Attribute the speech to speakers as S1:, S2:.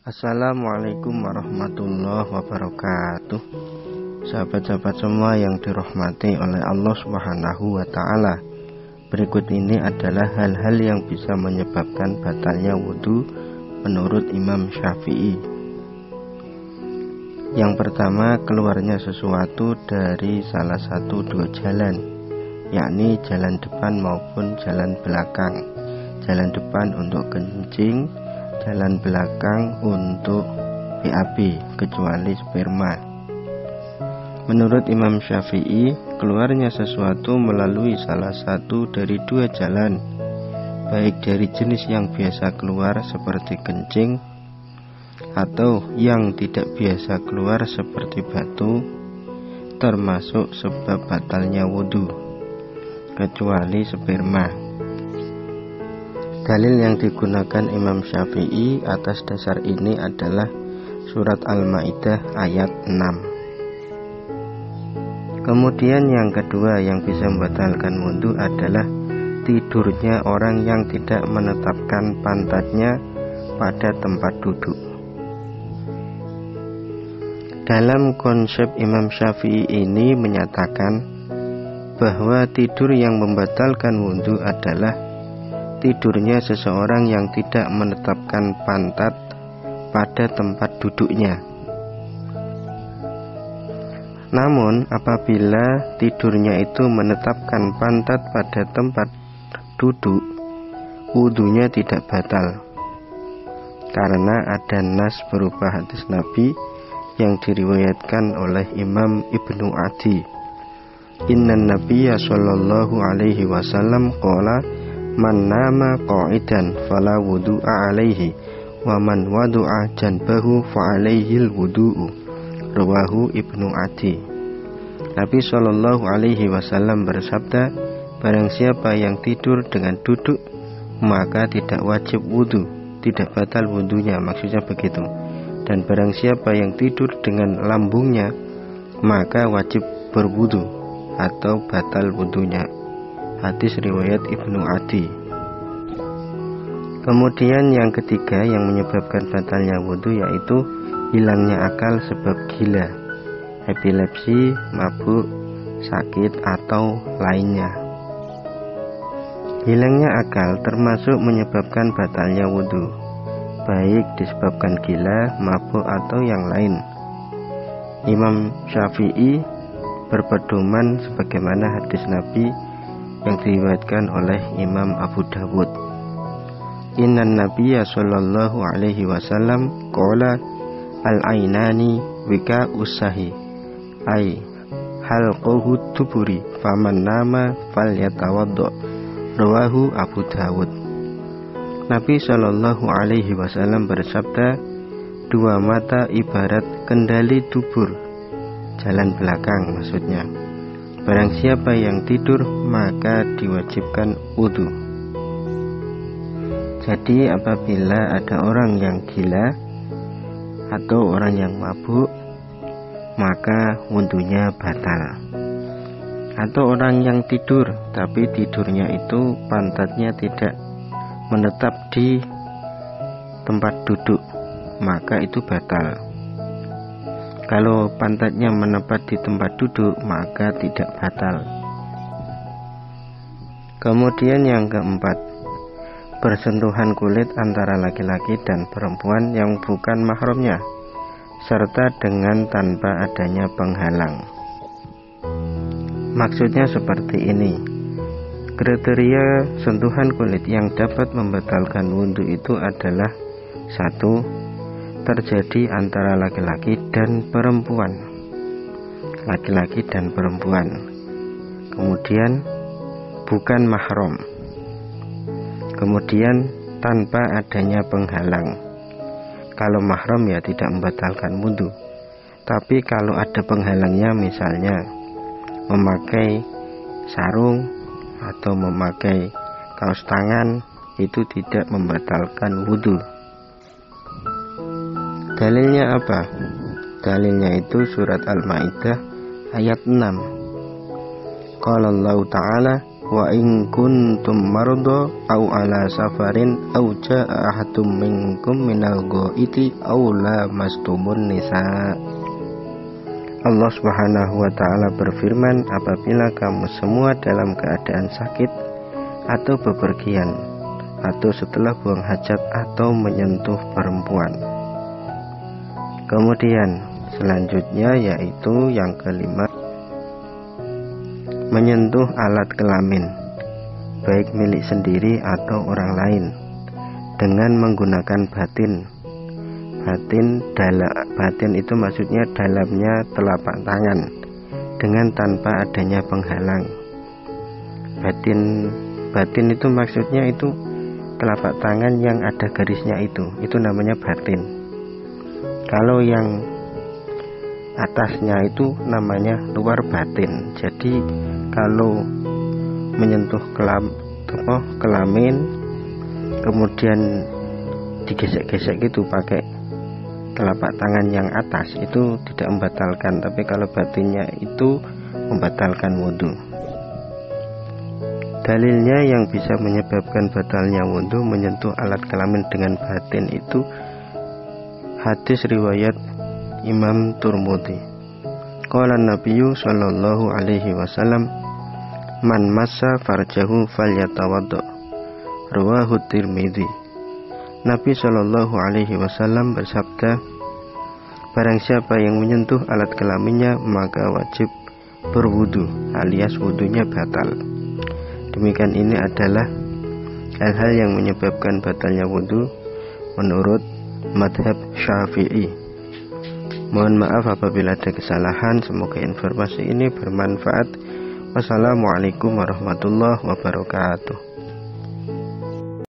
S1: Assalamualaikum warahmatullahi wabarakatuh. Sahabat-sahabat semua yang dirahmati oleh Allah Subhanahu wa ta'ala, berikut ini adalah hal-hal yang bisa menyebabkan batalnya wudhu menurut Imam Syafi'i. Yang pertama, keluarnya sesuatu dari salah satu dua jalan, yakni jalan depan maupun jalan belakang. Jalan depan untuk kencing, jalan belakang untuk BAB, kecuali sperma. Menurut Imam Syafi'i, keluarnya sesuatu melalui salah satu dari dua jalan, baik dari jenis yang biasa keluar seperti kencing, atau yang tidak biasa keluar seperti batu, termasuk sebab batalnya wudhu, kecuali sperma. Dalil yang digunakan Imam Syafi'i atas dasar ini adalah surat Al-Maidah ayat 6. Kemudian yang kedua yang bisa membatalkan wudhu adalah tidurnya orang yang tidak menetapkan pantatnya pada tempat duduk. Dalam konsep Imam Syafi'i ini menyatakan bahwa tidur yang membatalkan wudhu adalah tidurnya seseorang yang tidak menetapkan pantat pada tempat duduknya. Namun apabila tidurnya itu menetapkan pantat pada tempat duduk, wudhunya tidak batal, karena ada nas berupa hadis Nabi yang diriwayatkan oleh Imam Ibnu Adi. Innan Nabiyya sallallahu alaihi wasallam qala man nama qa'idan fala wudu'a alaihi wa man wadu'a janbahu fa alaihil wudu'u, rawahu Ibnu Adi. Nabi sallallahu alaihi wasallam bersabda, barang siapa yang tidur dengan duduk maka tidak wajib wudu, tidak batal wudunya, maksudnya begitu. Dan barang siapa yang tidur dengan lambungnya maka wajib berwudu atau batal wudunya. Hadis riwayat Ibnu Adi. Kemudian yang ketiga yang menyebabkan batalnya wudhu yaitu hilangnya akal sebab gila, epilepsi, mabuk, sakit atau lainnya. Hilangnya akal termasuk menyebabkan batalnya wudhu, baik disebabkan gila, mabuk atau yang lain. Imam Syafi'i berpedoman sebagaimana hadis Nabi yang diriwayatkan oleh Imam Abu Dawud. Innan Nabiyya sallallahu alaihi wasallam qala al-ainani wika usahi ay halquhu tuburi faman nama falyatawaddo, rawahu Abu Dawud. Nabi sallallahu alaihi wasallam bersabda, dua mata ibarat kendali dubur, jalan belakang maksudnya. Barang siapa yang tidur maka diwajibkan wudhu. Jadi apabila ada orang yang gila atau orang yang mabuk maka wudhunya batal. Atau orang yang tidur tapi tidurnya itu pantatnya tidak menetap di tempat duduk maka itu batal. Kalau pantatnya menetap di tempat duduk maka tidak batal. Kemudian yang keempat, bersentuhan kulit antara laki-laki dan perempuan yang bukan mahramnya, serta dengan tanpa adanya penghalang. Maksudnya seperti ini. Kriteria sentuhan kulit yang dapat membatalkan wudhu itu adalah: 1. Terjadi antara laki-laki dan perempuan, laki-laki dan perempuan. Kemudian bukan mahram. Kemudian tanpa adanya penghalang. Kalau mahram ya tidak membatalkan wudhu. Tapi kalau ada penghalangnya, misalnya memakai sarung atau memakai kaos tangan, itu tidak membatalkan wudhu. Dalilnya apa? Dalilnya itu surat Al-Maidah ayat 6. Qala Allah Ta'ala Wa in kuntum marda aw ala safarin aw jaa ahadum minkum minal ghaiti aw lamastumun nisa. Allah Subhanahu wa taala berfirman, apabila kamu semua dalam keadaan sakit atau bepergian atau setelah buang hajat atau menyentuh perempuan. Kemudian selanjutnya yaitu yang kelima, menyentuh alat kelamin baik milik sendiri atau orang lain dengan menggunakan batin. Batin itu maksudnya dalamnya telapak tangan dengan tanpa adanya penghalang. Batin itu maksudnya itu telapak tangan yang ada garisnya, itu namanya batin. Kalau yang atasnya itu namanya luar batin. Jadi kalau menyentuh kelamin kemudian digesek-gesek gitu pakai telapak tangan yang atas, itu tidak membatalkan, tapi kalau batinnya itu membatalkan wudhu. Dalilnya yang bisa menyebabkan batalnya wudhu menyentuh alat kelamin dengan batin itu hadis riwayat Imam Turmudi. Qala Nabiyyu sallallahu alaihi wasallam, man massa farjahu falyatawaddo. Rawahu Tirmidzi. Nabi sallallahu alaihi wasallam bersabda, barang siapa yang menyentuh alat kelaminnya maka wajib berwudu alias wudunya batal. Demikian ini adalah hal-hal yang menyebabkan batalnya wudu menurut madhab Syafi'i. Mohon maaf apabila ada kesalahan. Semoga informasi ini bermanfaat. Wassalamualaikum warahmatullahi wabarakatuh.